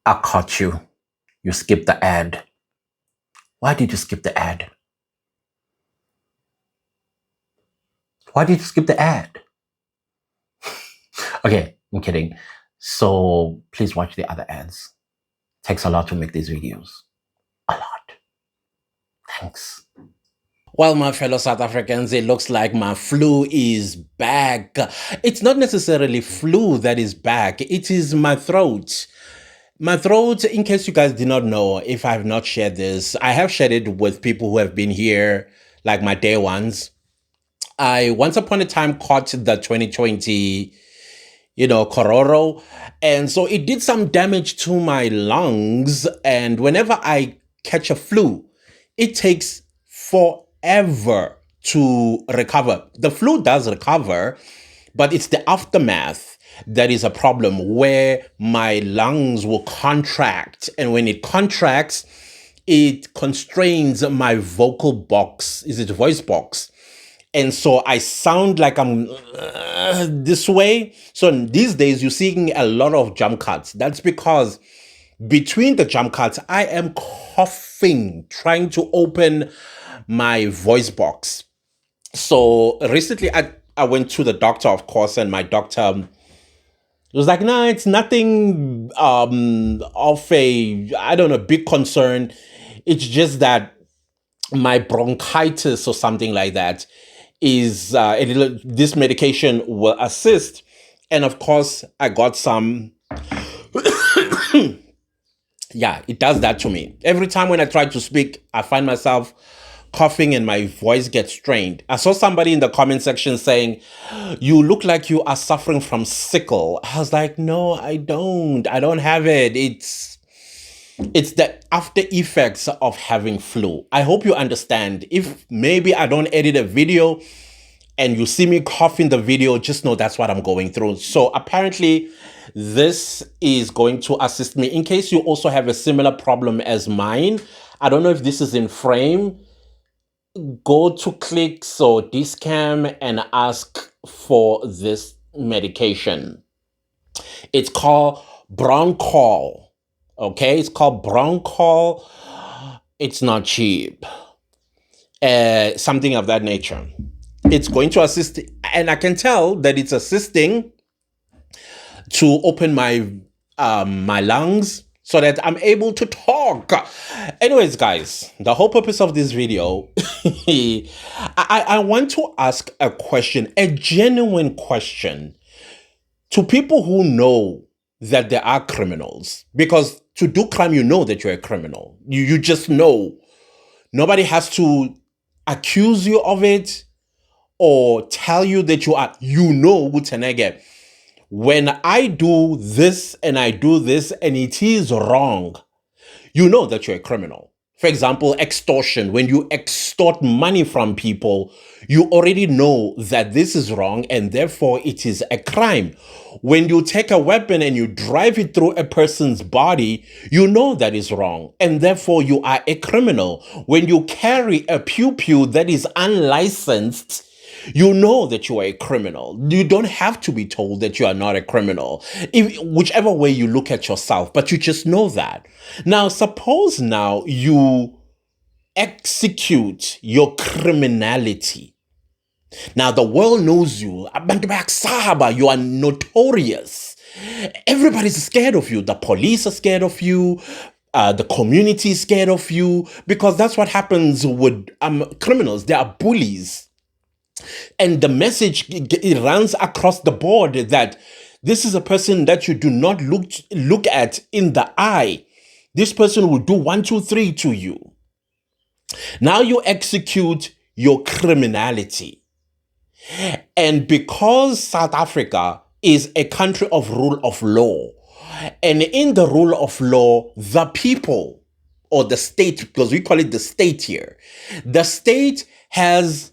I caught you. You skipped the ad. Why did you skip the ad? Why did you skip the ad? Okay, I'm kidding. So please watch the other ads. Takes a lot to make these videos. A lot. Thanks. Well, my fellow South Africans, it looks like my flu is back. It's not necessarily flu that is back. It is my throat. My throat, in case you guys did not know, if I have not shared this, I have shared it with people who have been here, like my day ones. I once upon a time caught the 2020, Cororo. And so it did some damage to my lungs. And whenever I catch a flu, it takes forever to recover. The flu does recover, but it's the aftermath that is a problem, where my lungs will contract. And when it contracts, it constrains my vocal box. Is it voice box? And so I sound like I'm this way. So these days, you're seeing a lot of jump cuts. That's because between the jump cuts, I am coughing, trying to open my voice box. So recently, I went to the doctor, of course, and my doctor was like, no, it's nothing of a big concern. It's just that my bronchitis or something like that is this medication will assist. And of course, I got some. Yeah, it does that to me. Every time when I try to speak, I find myself coughing and my voice gets strained. I saw somebody in the comment section saying, you look like you are suffering from sickle. I was like, no, I don't have it. It's the after effects of having flu. I hope you understand. If maybe I don't edit a video and you see me cough in the video, just know that's what I'm going through. So apparently this is going to assist me in case you also have a similar problem as mine. I don't know if this is in frame. Go to Clicks or Discam and ask for this medication. It's called Bronchol. Okay, it's called Bronchol. It's not cheap. Something of that nature. It's going to assist, and I can tell that it's assisting to open my my lungs so that I'm able to talk. Anyways, guys, the whole purpose of this video, I want to ask a question, a genuine question, to people who know that there are criminals. Because to do crime, you know that you're a criminal. You just know. Nobody has to accuse you of it or tell you that you are, Utenege. When I do this and I do this and it is wrong, you know that you're a criminal. For example, extortion. When you extort money from people, you already know that this is wrong and therefore it is a crime. When you take a weapon and you drive it through a person's body, you know that is wrong and therefore you are a criminal. When you carry a pew-pew that is unlicensed, you know that you are a criminal. You don't have to be told that you are not a criminal, whichever way you look at yourself, but you just know that. Now, suppose now you execute your criminality. Now, the world knows you. You are notorious. Everybody's scared of you. The police are scared of you. The community is scared of you, because that's what happens with criminals. They are bullies. And the message, it runs across the board that this is a person that you do not look at in the eye. This person will do 1, 2, 3 to you. Now you execute your criminality. And because South Africa is a country of rule of law, and in the rule of law, the people, or the state, because we call it the state here, the state has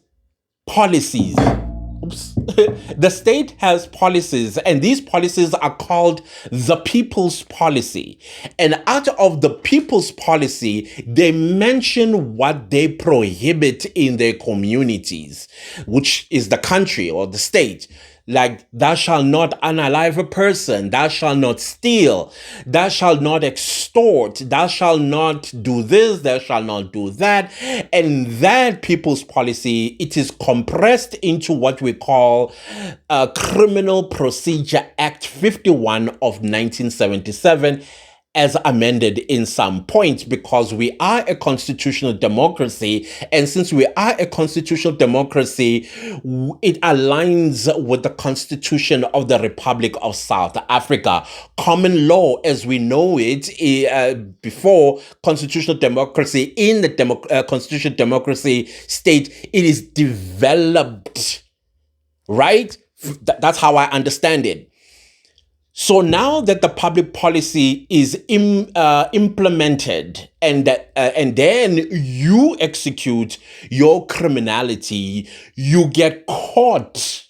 policies. The state has policies, and these policies are called the people's policy. And out of the people's policy, they mention what they prohibit in their communities, which is the country or the state. like thou shalt not unalive a person, thou shalt not steal, thou shalt not extort, thou shalt not do this, thou shalt not do that. And that people's policy, it is compressed into what we call Criminal Procedure Act 51 of 1977, as amended in some points, because we are a constitutional democracy. And since we are a constitutional democracy, it aligns with the Constitution of the Republic of South Africa. Common law, as we know it, before constitutional democracy, in the constitutional democracy state, it is developed, right? That's how I understand it. So now that the public policy is implemented, and then you execute your criminality, you get caught.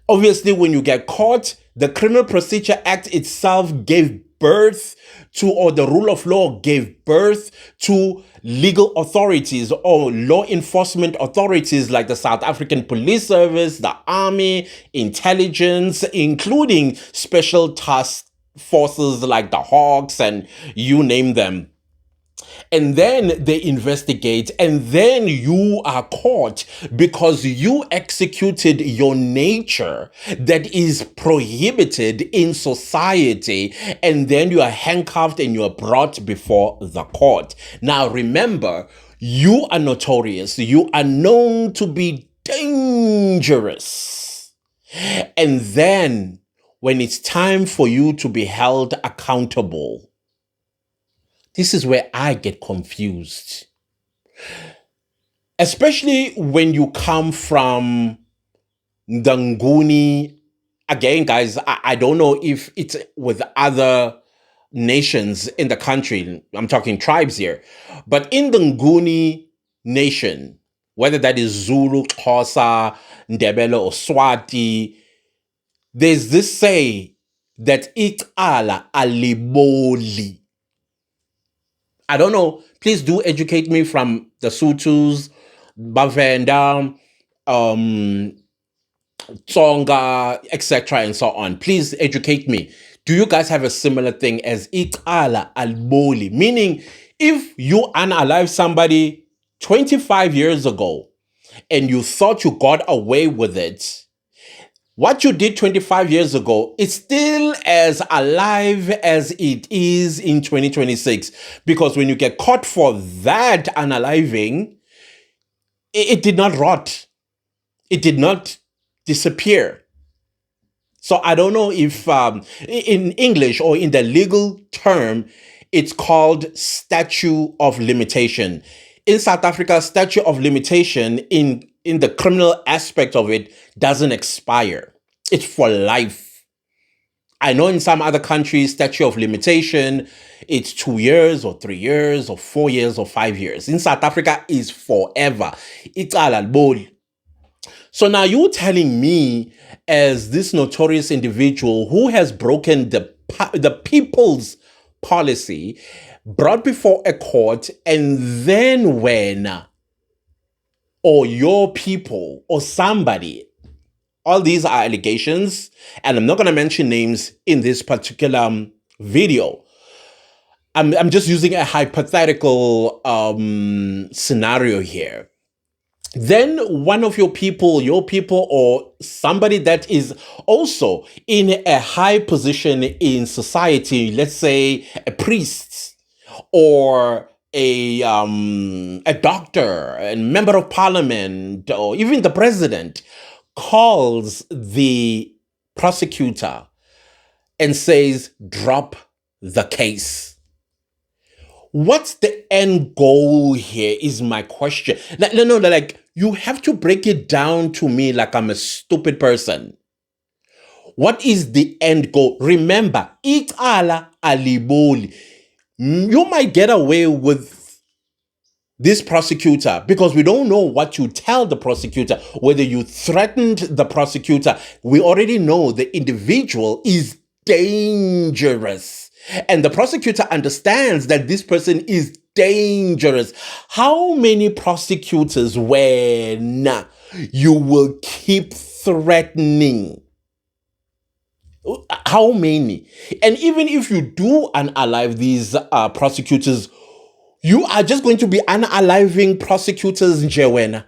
Obviously, when you get caught, the Criminal Procedure Act itself gave birth to, or the rule of law gave birth to, legal authorities or law enforcement authorities like the South African Police Service, the Army, intelligence, including special task forces like the Hawks and you name them. And then they investigate, and then you are caught because you executed your nature that is prohibited in society, and then you are handcuffed and you are brought before the court. Now remember, you are notorious, you are known to be dangerous. And then when it's time for you to be held accountable, this is where I get confused. Especially when you come from the Nguni. Again, guys, I don't know if it's with other nations in the country. I'm talking tribes here. But in the Nguni nation, whether that is Zulu, Xhosa, Ndebele, or Swati, there's this say that icala aliboli. I don't know. Please do educate me from the Sutus, Bavenda, Tsonga, etc. and so on. Please educate me. Do you guys have a similar thing as icala alboli? Meaning, if you unalive somebody 25 years ago and you thought you got away with it, what you did 25 years ago is still as alive as it is in 2026. Because when you get caught for that unaliving, it did not rot. It did not disappear. So I don't know if in English or in the legal term, it's called statute of limitation. In South Africa, statute of limitation in the criminal aspect of it doesn't expire. It's for life. I know in some other countries, statute of limitation, it's 2 years or 3 years or 4 years or 5 years. In South Africa, it's forever. It's alal. So now you're telling me, as this notorious individual who has broken the people's policy, brought before a court, and then when, or your people or somebody, all these are allegations, and I'm not going to mention names in this particular video. I'm just using a hypothetical scenario here. Then one of your people, or somebody that is also in a high position in society, let's say a priest or a doctor, a member of parliament, or even the president, calls the prosecutor and says, drop the case. What's the end goal here is my question. No, like, you have to break it down to me like I'm a stupid person. What is the end goal? Remember, icala aliboli. You might get away with this prosecutor because we don't know what you tell the prosecutor, whether you threatened the prosecutor. We already know the individual is dangerous. And the prosecutor understands that this person is dangerous. How many prosecutors, when you will keep threatening? How many? And even if you do unalive these prosecutors, you are just going to be unaliving prosecutors, Njewena.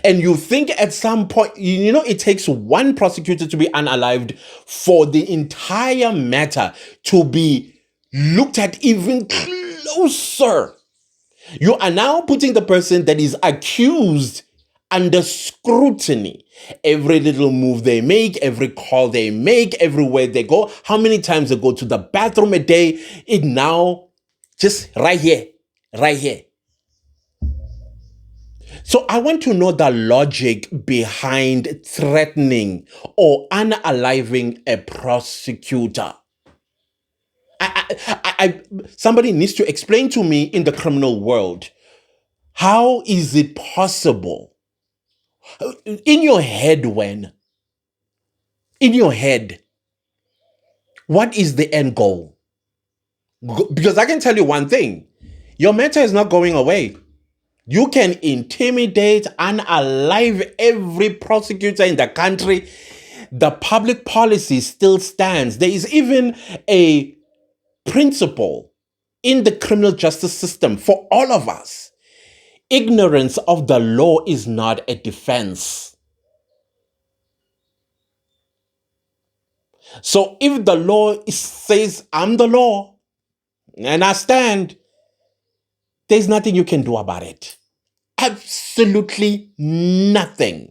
And you think at some point, it takes one prosecutor to be unalived for the entire matter to be looked at even closer. You are now putting the person that is accused under scrutiny. Every little move they make, every call they make, everywhere they go, how many times they go to the bathroom a day, it now just right here, right here. So I want to know the logic behind threatening or unaliving a prosecutor. Somebody needs to explain to me in the criminal world, how is it possible? In your head, what is the end goal? Because I can tell you one thing, your matter is not going away. You can intimidate and unalive every prosecutor in the country. The public policy still stands. There is even a principle in the criminal justice system for all of us. Ignorance of the law is not a defense. So if the law says, I'm the law and I stand, there's nothing you can do about it. Absolutely nothing.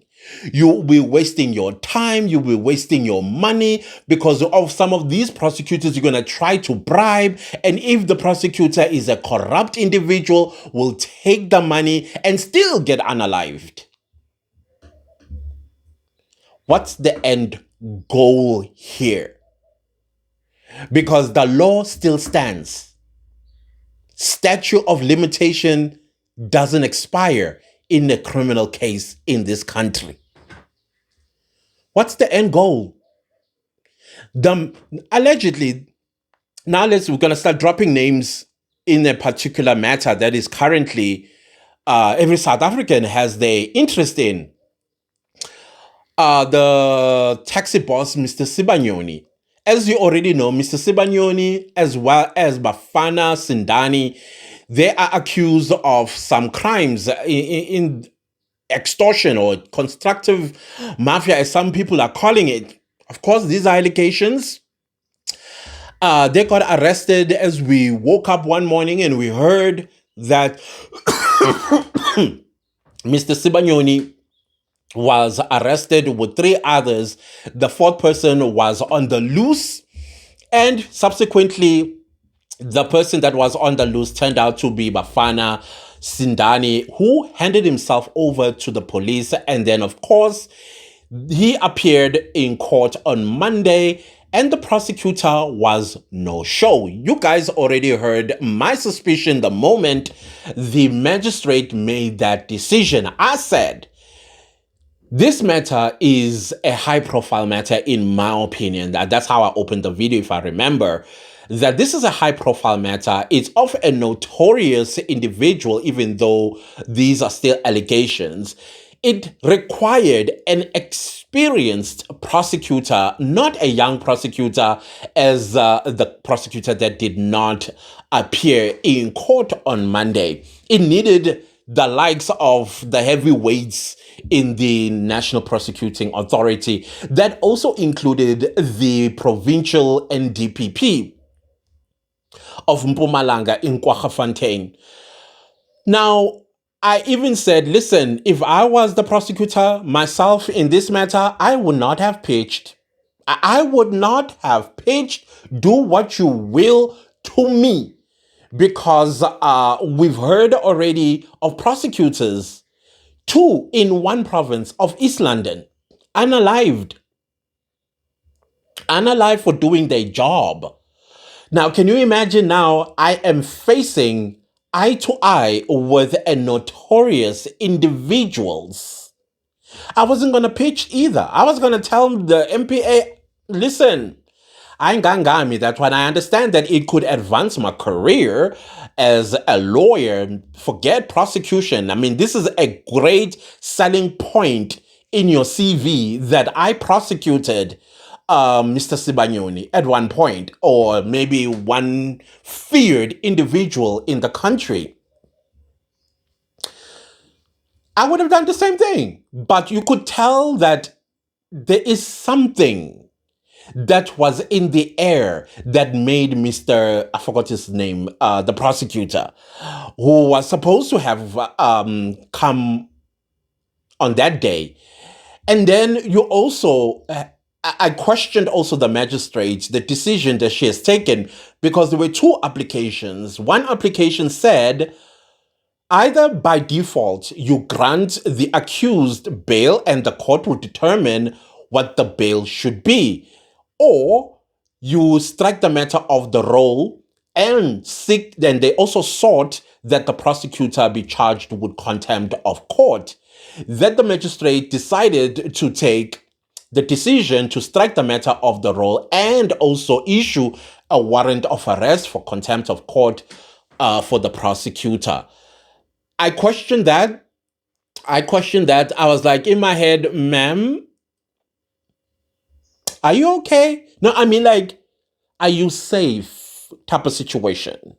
You'll be wasting your time, you'll be wasting your money because of some of these prosecutors you're going to try to bribe. And if the prosecutor is a corrupt individual, will take the money and still get unalived. What's the end goal here? Because the law still stands. Statute of limitation doesn't expire in a criminal case in this country. What's the end goal? Allegedly, now we're going to start dropping names in a particular matter that is currently every South African has their interest in. The taxi boss, Mr. Sibanyoni. As you already know, Mr. Sibanyoni, as well as Bafana Sindani, they are accused of some crimes in extortion or constructive mafia, as some people are calling it. Of course, these are allegations. They got arrested as we woke up one morning and we heard that Mr. Sibanyoni was arrested with 3 others. The 4th person was on the loose, and subsequently the person that was on the loose turned out to be Bafana Sindani, who handed himself over to the police. And then, of course, he appeared in court on Monday, and the prosecutor was no show. You guys already heard my suspicion the moment the magistrate made that decision. I said, this matter is a high-profile matter, in my opinion. That's how I opened the video, if I remember. That this is a high-profile matter. It's of a notorious individual, even though these are still allegations. It required an experienced prosecutor, not a young prosecutor, as the prosecutor that did not appear in court on Monday. It needed the likes of the heavyweights in the National Prosecuting Authority. That also included the provincial NDPP of Mpumalanga in Kwaggafontein. Now, I even said, listen, if I was the prosecutor myself in this matter, I would not have pitched. I would not have pitched, do what you will to me. Because we've heard already of prosecutors, 2 in one province of East London, unalived for doing their job. Now, can you imagine now I am facing eye to eye with a notorious individuals? I wasn't going to pitch either. I was going to tell the MPA, listen, I ain't gonna me that when I understand that it could advance my career as a lawyer, forget prosecution. I mean, this is a great selling point in your CV that I prosecuted Mr. Sibanyoni at one point, or maybe one feared individual in the country, I would have done the same thing. But you could tell that there is something that was in the air that made Mr. I forgot his name, the prosecutor, who was supposed to have come on that day. And then you also, I questioned also the magistrate, the decision that she has taken, because there were two applications. One application said, either by default, you grant the accused bail and the court will determine what the bail should be, or you strike the matter of the roll and seek, then they also sought that the prosecutor be charged with contempt of court. That the magistrate decided to take the decision to strike the matter of the roll and also issue a warrant of arrest for contempt of court for the prosecutor. I questioned that. I was like, in my head, ma'am, are you okay? No, I mean, like, are you safe type of situation?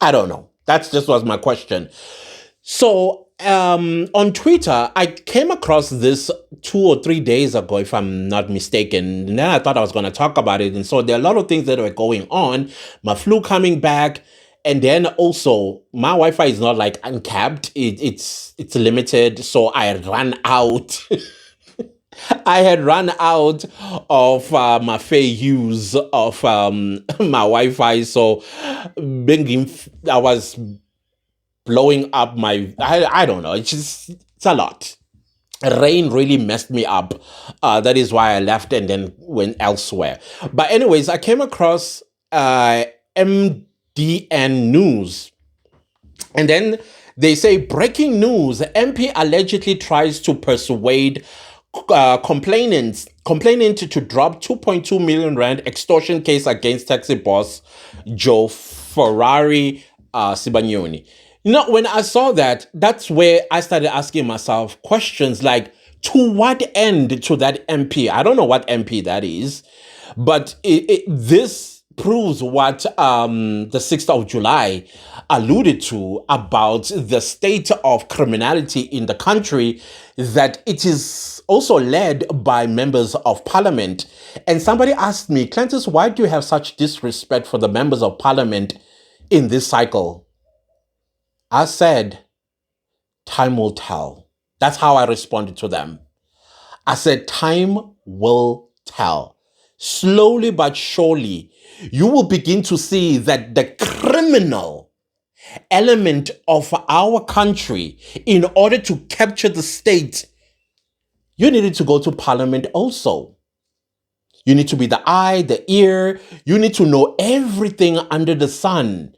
I don't know. That's just was my question. So on Twitter, I came across this 2 or 3 days ago, if I'm not mistaken. And then I thought I was going to talk about it. And so there are a lot of things that were going on. My flu coming back. And then also, my Wi-Fi is not like uncapped. It's limited. So I ran out. I had run out of my fair use of my Wi-Fi. So I was blowing up my, I don't know, it's a lot. Rain really messed me up. That is why I left and then went elsewhere. But anyways, I came across MDN News. And then they say, breaking news, MP allegedly tries to persuade complainant to drop 2.2 million rand extortion case against taxi boss Joe Ferrari Sibanyoni. You know, when I saw that, that's where I started asking myself questions like, to what end to that MP? I don't know what MP that is, but this proves what the 6th of July alluded to about the state of criminality in the country, that it is also led by members of parliament. And somebody asked me, Clentus, why do you have such disrespect for the members of parliament in this cycle? I said, time will tell. That's how I responded to them. I said, time will tell. Slowly but surely, you will begin to see that the criminal element of our country, in order to capture the state, you needed to go to parliament also. You need to be the eye, the ear. You need to know everything under the sun.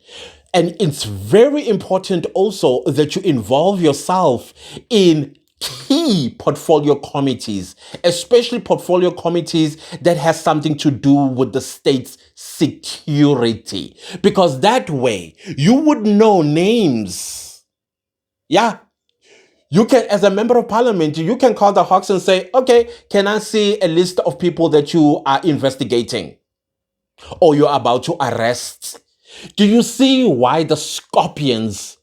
And it's very important also that you involve yourself in key portfolio committees, especially portfolio committees that has something to do with the state's security. Because that way, you would know names. Yeah. You can, as a member of parliament, you can call the Hawks and say, okay, can I see a list of people that you are investigating or you're about to arrest? Do you see why the Scorpions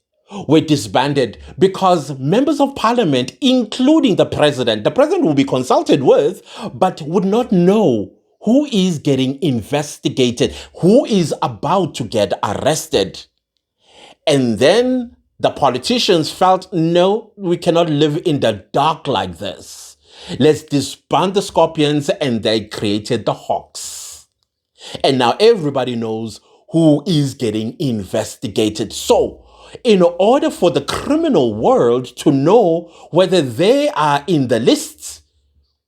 were disbanded? Because members of parliament, including the president will be consulted with, but would not know who is getting investigated, who is about to get arrested. And then the politicians felt, no, we cannot live in the dark like this. Let's disband the Scorpions, and they created the Hawks. And now everybody knows who is getting investigated. So, in order for the criminal world to know whether they are in the lists,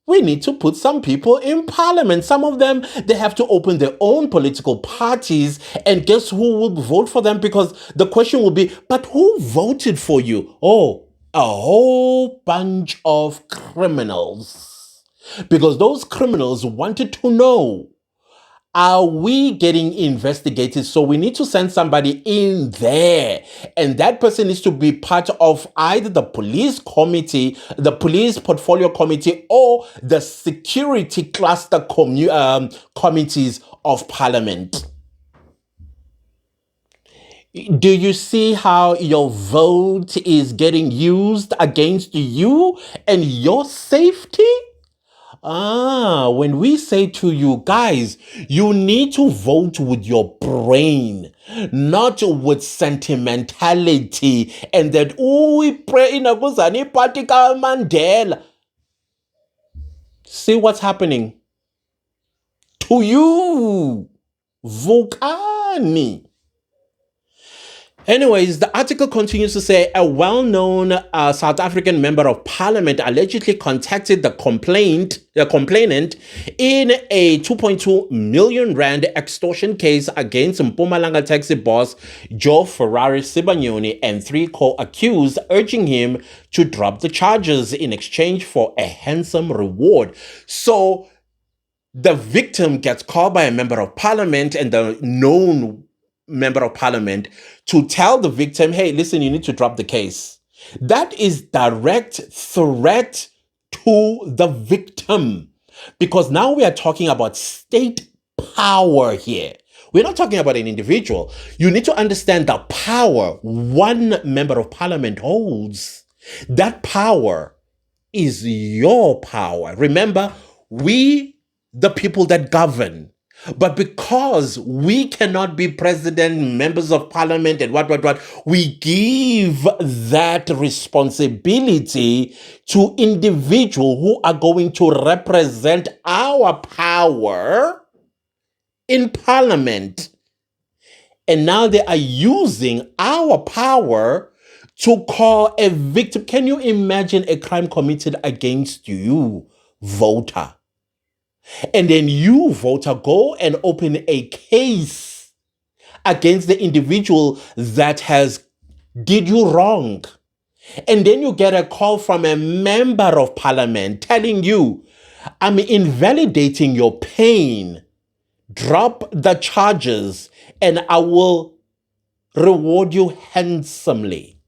we need to put some people in parliament. Some of them, they have to open their own political parties, and guess who will vote for them? Because the question will be, but who voted for you? Oh, a whole bunch of criminals. Because those criminals wanted to know, are we getting investigated? So we need to send somebody in there. And that person needs to be part of either the police committee, the police portfolio committee, or the security cluster committees of parliament. Do you see how your vote is getting used against you and your safety? When we say to you guys, you need to vote with your brain, not with sentimentality and that, oh, we pray in a party Mandela. See what's happening to you, Vukani. Anyways, the article continues to say a well-known South African member of parliament allegedly contacted the complainant in a 2.2 million rand extortion case against Mpumalanga taxi boss Joe Ferrari Sibanyoni and 3 co-accused, urging him to drop the charges in exchange for a handsome reward. So the victim gets called by a member of parliament and the known member of parliament to tell the victim, hey, listen, you need to drop the case. That is direct threat to the victim, because now we are talking about state power here. We're not talking about an individual. You need to understand the power one member of parliament holds. That power is your power. Remember, we, the people that govern, but because we cannot be president, members of parliament, and what, we give that responsibility to individuals who are going to represent our power in parliament. And now they are using our power to call a victim. Can you imagine a crime committed against you, voter? And then you, voter, go and open a case against the individual that has did you wrong. And then you get a call from a member of parliament telling you, I'm invalidating your pain. Drop the charges and I will reward you handsomely.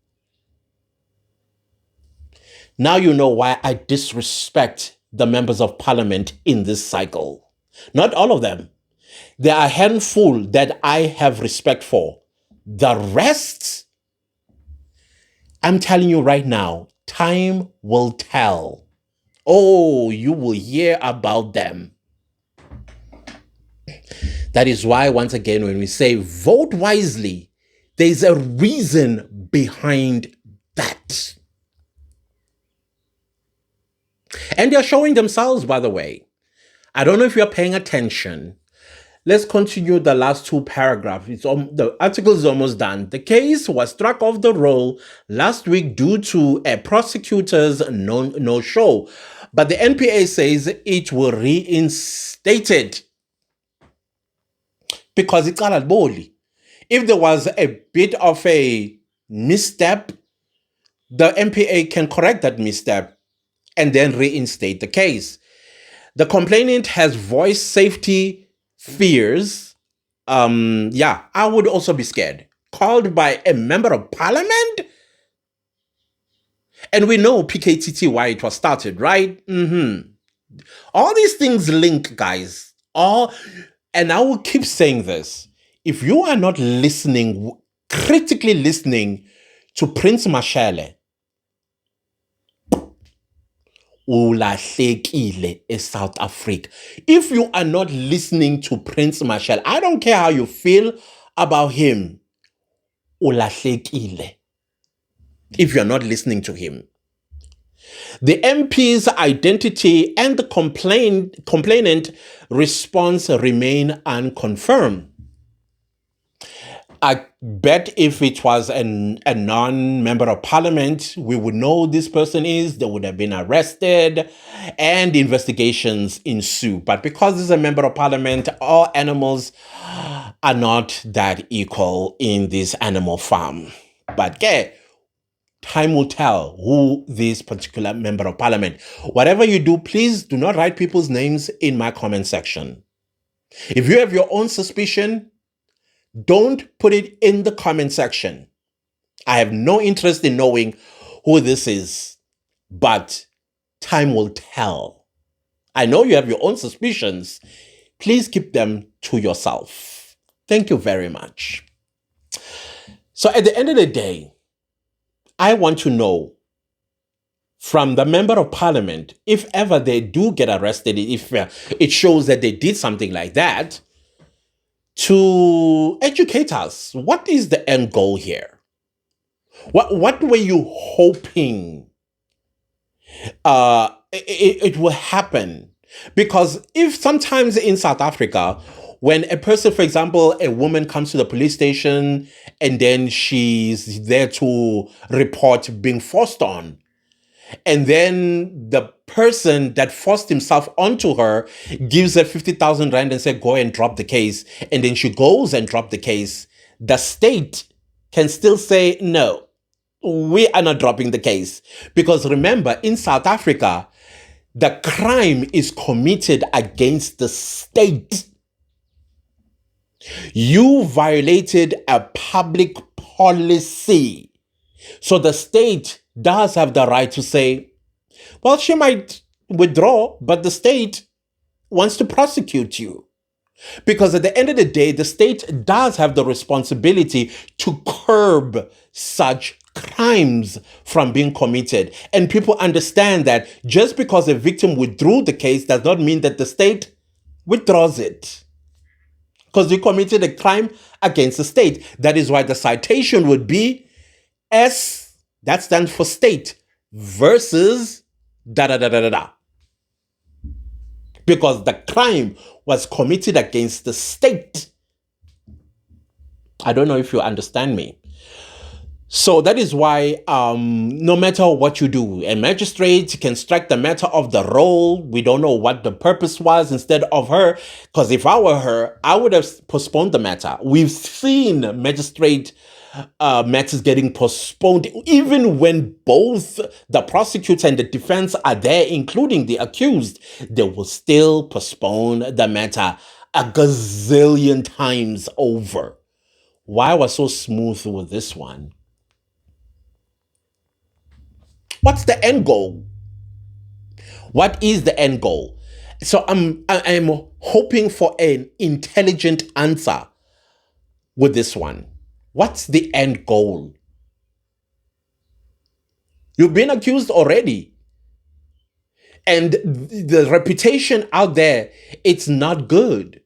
Now you know why I disrespect the members of parliament in this cycle. Not all of them. There are a handful that I have respect for. The rest, I'm telling you right now, time will tell. Oh, you will hear about them. That is why, once again, when we say vote wisely, there's a reason behind that. And they're showing themselves, by the way. I don't know if you're paying attention. Let's continue the last 2 paragraphs. The article is almost done. The case was struck off the roll last week due to a prosecutor's no-show. But the NPA says it will reinstate it. Because it's not boldly. If there was a bit of a misstep, the NPA can correct that misstep and then reinstate the case. The complainant has voiced safety fears. I would also be scared. Called by a member of parliament? And we know PKTT, why it was started, right? All these things link, guys. And I will keep saying this. If you are not listening, critically listening to Prince Mashele, ulahlekile in South Africa. If you are not listening to Prince Mashele, I don't care how you feel about him, ulahlekile. If you're not listening to him. The MP's identity and the complainant response remain unconfirmed. I bet if it was a non-member of parliament, we would know who this person is, they would have been arrested, and investigations ensue. But because it's a member of parliament, all animals are not that equal in this animal farm. But time will tell who this particular member of parliament. Whatever you do, please do not write people's names in my comment section. If you have your own suspicion, don't put it in the comment section. I have no interest in knowing who this is, but time will tell. I know you have your own suspicions. Please keep them to yourself. Thank you very much. So at the end of the day, I want to know from the member of parliament, if ever they do get arrested, if it shows that they did something like that, to educate us. What is the end goal here? What were you hoping it will happen? Because if sometimes in South Africa, when a person, for example, a woman comes to the police station and then she's there to report being forced on, and then the person that forced himself onto her gives her 50,000 rand and said, go and drop the case. And then she goes and drop the case. The state can still say, no, we are not dropping the case. Because remember, in South Africa, the crime is committed against the state. You violated a public policy. So the state does have the right to say, well, she might withdraw, but the state wants to prosecute you. Because at the end of the day, the state does have the responsibility to curb such crimes from being committed. And people understand that just because a victim withdrew the case does not mean that the state withdraws it. Because you committed a crime against the state. That is why the citation would be S, that stands for state, versus da da da da da da. Because the crime was committed against the state. I don't know if you understand me. So that is why no matter what you do, a magistrate can strike the matter of the roll. We don't know what the purpose was instead of her. Because if I were her, I would have postponed the matter. We've seen magistrate matters getting postponed, even when both the prosecutor and the defense are there, including the accused, they will still postpone the matter a gazillion times over. Why was so smooth with this one? What's the end goal? What is the end goal? So I'm hoping for an intelligent answer with this one. What's the end goal? You've been accused already. And the reputation out there, it's not good.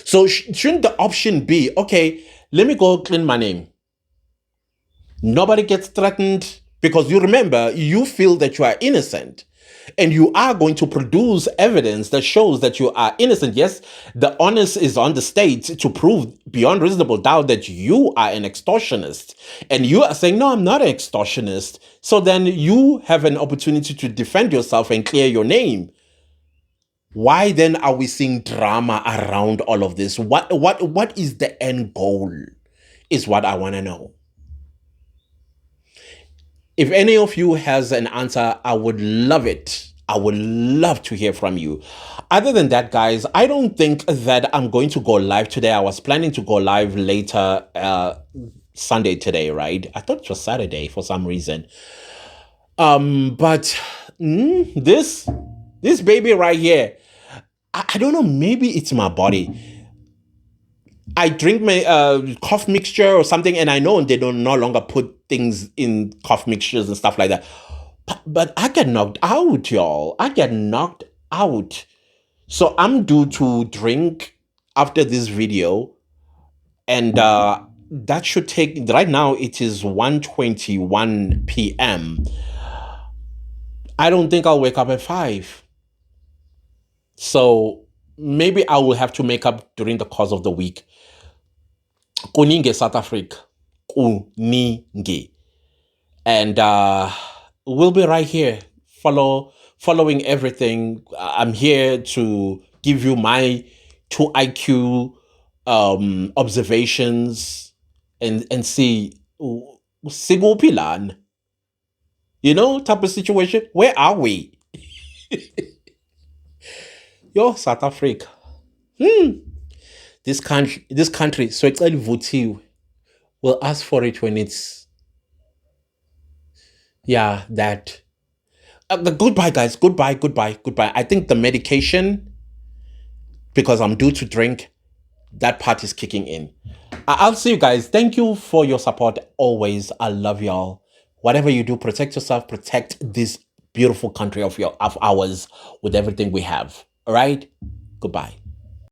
So shouldn't the option be, okay, let me go clean my name. Nobody gets threatened because you remember, you feel that you are innocent. And you are going to produce evidence that shows that you are innocent. Yes, the onus is on the state to prove beyond reasonable doubt that you are an extortionist. And you are saying, no, I'm not an extortionist. So then you have an opportunity to defend yourself and clear your name. Why then are we seeing drama around all of this? What is the end goal is what I want to know. If any of you has an answer, I would love it. I would love to hear from you. Other than that, guys, I don't think that I'm going to go live today. I was planning to go live later Sunday today, right? I thought it was Saturday for some reason. But this baby right here, I don't know, maybe it's my body. I drink my cough mixture or something, and I know they don't no longer put things in cough mixtures and stuff like that. But I get knocked out, y'all. I get knocked out. So I'm due to drink after this video, and that should take, right now it is 1:21 p.m. I don't think I'll wake up at 5. So maybe I will have to make up during the course of the week. Kuninge, South Africa. Kuninge. And we'll be right here, following everything. I'm here to give you my 2 IQ observations and see Sigupilan. You know, type of situation. Where are we? Yo, South Africa. This country, so it's vutiwe, will ask for it when it's, yeah, that. Goodbye, guys. Goodbye, goodbye, goodbye. I think the medication, because I'm due to drink, that part is kicking in. I'll see you guys. Thank you for your support always. I love y'all. Whatever you do, protect yourself, protect this beautiful country of ours with everything we have. All right? Goodbye.